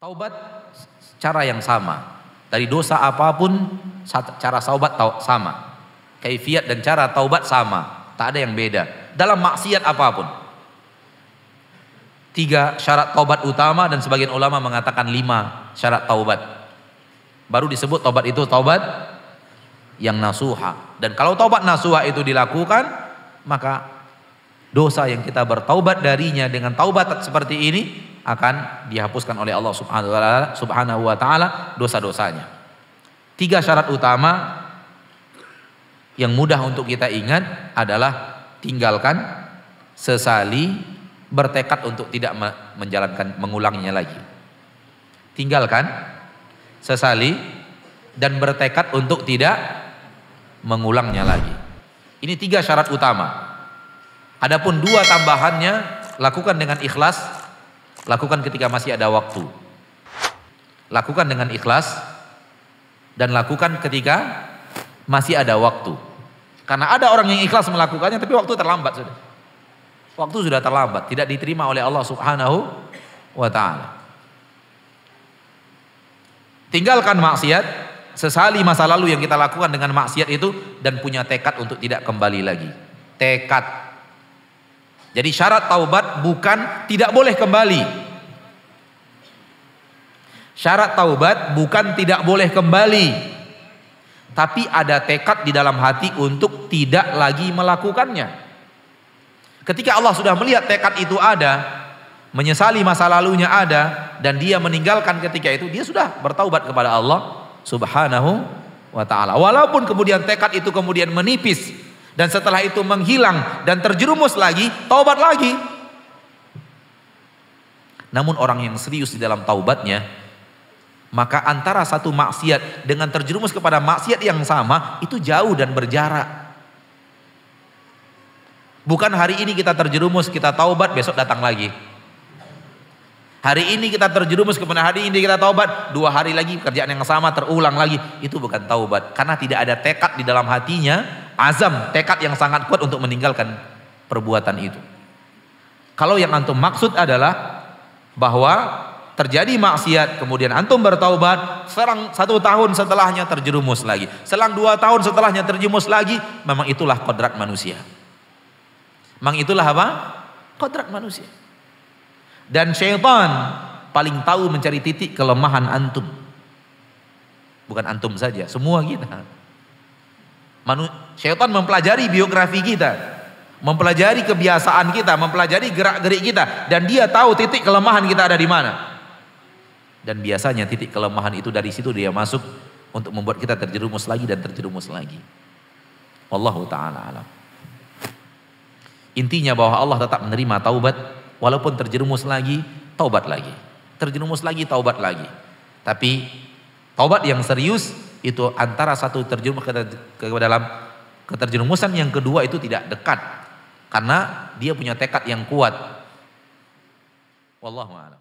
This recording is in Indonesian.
Taubat cara yang sama. Dari dosa apapun cara taubat sama. Kaifiat dan cara taubat sama. Tak ada yang beda. Dalam maksiat apapun. 3 syarat taubat utama dan sebagian ulama mengatakan 5 syarat taubat. Baru disebut taubat itu taubat yang nasuha. Dan kalau taubat nasuha itu dilakukan, maka dosa yang kita bertaubat darinya dengan taubat seperti ini akan dihapuskan oleh Allah Subhanahu wa taala dosa-dosanya. 3 syarat utama yang mudah untuk kita ingat adalah tinggalkan, sesali, bertekad untuk tidak mengulanginya lagi. Tinggalkan, sesali, dan bertekad untuk tidak mengulangnya lagi. Ini 3 syarat utama. Adapun 2 tambahannya, lakukan dengan ikhlas, lakukan ketika masih ada waktu. Lakukan dengan ikhlas dan lakukan ketika masih ada waktu. Karena ada orang yang ikhlas melakukannya tapi waktu terlambat sudah. Waktu sudah terlambat, tidak diterima oleh Allah Subhanahu wa taala. Tinggalkan maksiat, sesali masa lalu yang kita lakukan dengan maksiat itu dan punya tekad untuk tidak kembali lagi. Tekad. Jadi syarat taubat bukan tidak boleh kembali. Syarat taubat bukan tidak boleh kembali. Tapi ada tekad di dalam hati untuk tidak lagi melakukannya. Ketika Allah sudah melihat tekad itu ada, menyesali masa lalunya ada, dan dia meninggalkan ketika itu, dia sudah bertaubat kepada Allah Subhanahu wa ta'ala. Walaupun kemudian tekad itu kemudian menipis, dan setelah itu menghilang dan terjerumus lagi, taubat lagi. Namun orang yang serius di dalam taubatnya, maka antara satu maksiat dengan terjerumus kepada maksiat yang sama itu jauh dan berjarak. Bukan hari ini kita terjerumus, kita taubat, besok datang lagi. Hari ini kita terjerumus, kepada hari ini kita taubat, 2 hari lagi kerjaan yang sama terulang lagi. Itu bukan taubat, karena tidak ada tekad di dalam hatinya, azam, tekad yang sangat kuat untuk meninggalkan perbuatan itu. Kalau yang antum maksud adalah bahwa terjadi maksiat, kemudian antum bertaubat, selang 1 tahun setelahnya terjerumus lagi, selang 2 tahun setelahnya terjerumus lagi, memang itulah kodrat manusia. Memang itulah apa? Kodrat manusia. Dan syaitan paling tahu mencari titik kelemahan antum. Bukan antum saja, semua kita. Syaitan mempelajari biografi kita, mempelajari kebiasaan kita, mempelajari gerak-gerik kita, dan dia tahu titik kelemahan kita ada di mana. Dan biasanya titik kelemahan itu dari situ dia masuk untuk membuat kita terjerumus lagi dan terjerumus lagi. Wallahu ta'ala alam. Intinya bahwa Allah tetap menerima taubat, walaupun terjerumus lagi, taubat lagi. Terjerumus lagi, taubat lagi. Tapi taubat yang serius itu antara satu terjerumus ke dalam keterjerumusan yang kedua itu tidak dekat. Karena dia punya tekad yang kuat. Wallahu a'lam.